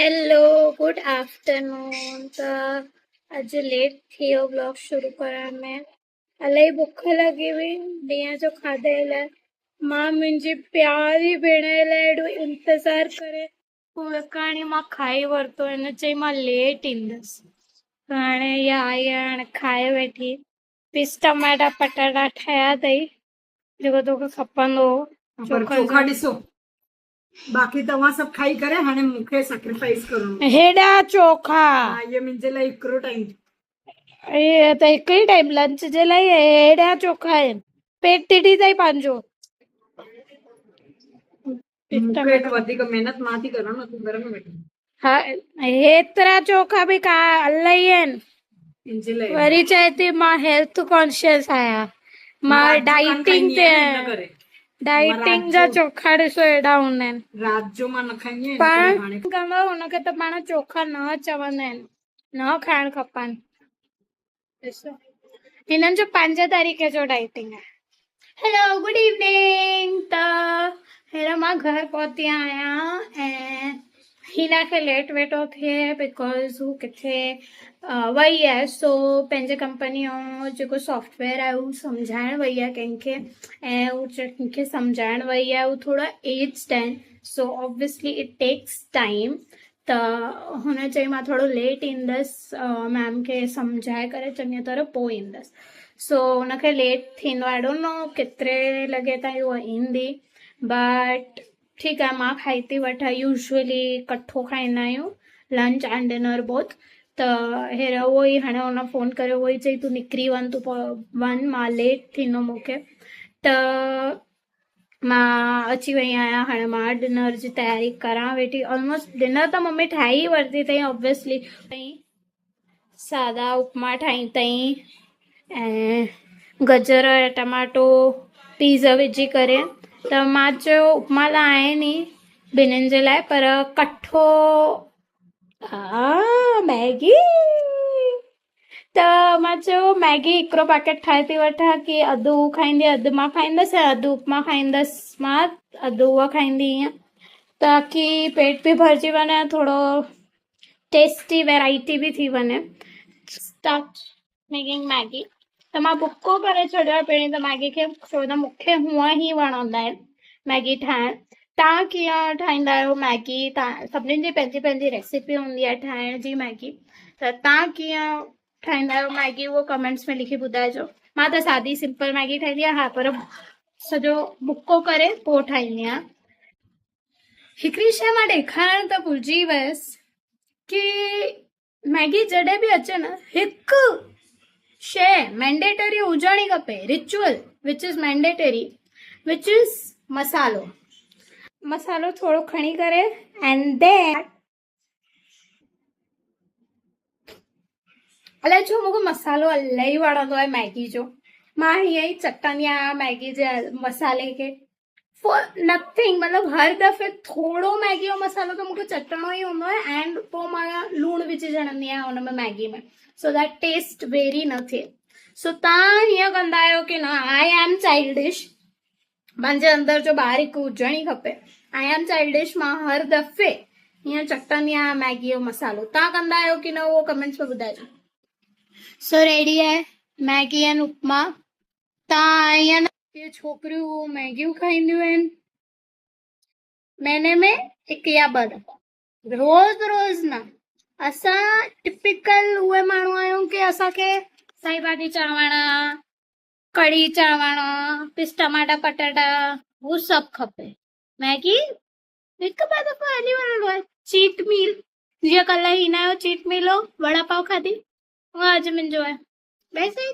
Hello good afternoon. तो अज late थी ब्लॉग शुरू करण में। इलाही बुख लगी हुई ॾींहं जो खाधे लाइ। मां मुंहिंजी प्यारी भेण लाइ एॾो इंतज़ारु करे पोइ विकाणी मां खाई वरितो। हिन चई मां लेट ईंदसि, त हाणे इहा आई आहे, हाणे खाए वेठी। पीस टमाटा पटाटा ठाहिया अथई जेको तोखे खपंदो चोखा ॾिसो, बाक़ी तव्हां सभु खाई करे हाणे मूंखे सेक्रीफाइस करणो। हेॾा चोखा ये मुंहिंजे लाइ हिकिड़ो टाइम। ये त हिकु ई टाइम लंच जे लाइ हेॾा चोखा आहिनि। पेट टिटी अथई पंहिंजो। मूंखे वधीक महिनत मां थी करां न, तूं घर में वेठी। हा, हेतिरा चोखा बि का इलाही आहिनि। वरी चए थी मां हेल्थ कॉन्शियस आहियां, मां डाइटिंग ते आहियां। डाइटिंग जा चोखा ॾिसो हेॾा हूंदा आहिनि। राति जो मां न खाईंदी आहियां। पाण कंदो हुनखे त पाण चोखा न चवंदा आहिनि, न खाइण खपनि। ॾिसो हिननि जो 5 तारीख़ जो डाइटिंग आहे। Hello good evening. त हींअर मां घर पहुती आहियां ऐं हिना खे लेट वेठो थिए बिकॉज़ हू किथे वई आहे। सो पंहिंजे कंपनी जो जेको सॉफ्टवेयर आहे उहो सम्झाइण वई आहे कंहिंखे, ऐं हू कंहिंखे सम्झाइण वई आहे। हू थोरा एज्ड आहिनि, so obviously it takes time. त हुन चई मां थोरो लेट ईंदसि, मैम खे सम्झाए करे चङी तरह पोइ ईंदसि। सो हुनखे लेट थींदो। आई डोंट नो केतिरे लॻे ताईं उहा ईंदी, बट ठीकु आहे, मां खाई थी वठां। यूजुअली कठो खाईंदा आहियूं, लंच एंड डिनर बोथ। त हींअर उहो ई हाणे हुन फ़ोन करे उहो ई चई तूं निकिरी वञ, मां लेट थींदो मूंखे। त मां अची वई आहियां। हाणे मां डिनर जी तयारी करां वेठी। ऑलमोस्ट डिनर त मम्मी ठाही वरिती अथई ऑब्वियसली। सादा उपमा ठाही अथई ऐं गजर ऐं टमाटो पीज़ विझी करे। त मां चयो उपमा त आहे नी ॿिन्हिनि जे लाइ, पर कठो मैगी। त मां चयो मैगी हिकिड़ो पैकेट ठाहे थी वठां कि अधु हू खाईंदी, अधु मां खाईंदसि, ऐं अधु उपमा खाईंदसि मां, अधु उहा खाईंदी ईअं, ताकी पेट बि भरिजी वञे, थोरो टेस्टी वैराइटी बि थी वञे। Start making Maggi. त मां बुको करे छॾियो आहे पहिरीं त मैगी खे, छो त मूंखे हूअं ई वणंदा आहिनि मैगी ठाहिण। तव्हां कीअं ठाहींदा आहियो मैगी? तव्हां सभिनीनि जी पंहिंजी पंहिंजी रेसिपी हूंदी आहे ठाहिण जी मैगी, त तव्हां कीअं ठाहींदा आहियो मैगी उहो कमेंट्स में लिखी ॿुधाइजो। मां त सादी सिंपल मैगी ठाहींदी आहियां, हा, पर सॼो बुको करे पोइ ठाहींदी आहियां। हिकिड़ी शइ मां ॾेखारण त भुलिजी वियसि कि मैगी जॾहिं बि अचे न, हिकु शइ मैंडेटरी हुजणी खपे, ritual which is mandatory, which is मसालो। मसालो थोरो खणी करे एंड देन अलाए छो मूंखे मसालो इलाही वणंदो आहे मैगी जो। मां हीअं ई चटंदी आहियां मैगी जे मसाले खे फॉर नथिंग। मतिलबु हर दफ़े थोरो मैगी जो मसालो त मूंखे चटणो ई हूंदो आहे, एंड पोइ मां लूणु विझी छॾंदी आहियां हुन में मैगी में, सो दैट टेस्ट वेरी न थिए। सो तव्हां हीअं कंदा आहियो कि न? आई एम चाइल्डिश, मुंहिंजे अंदरि जो ॿार हिकु हुजणी खपे। आई एम चाइल्डिश, मां हर दफ़े हीअं चटंदी आहियां मैगी जो मसालो। तव्हां कंदा आहियो कि न उहो कमेंट्स में ॿुधाइजो। सो रेडी आहे मैगी एंड उपमा। तव्हां ईअं न छोकिरियूं मैगियूं खाईंदियूं आहिनि महीने में 1 या 2 दफ़ा, रोज़ रोज़ न। असां टिपिकल उहे माण्हू आहियूं कि असांखे साई भाॼी चांवर, कढ़ी चांवर, पीस टमाटा पटाटा हू सभु खपे। मैगी 1-2 दफ़ा हली वञिणो आहे। चीट मील, जीअं कल्ह हिन जो चीट मील हो, वड़ा पाव खाधी, उहा अॼु मुंहिंजो आहे। वैसे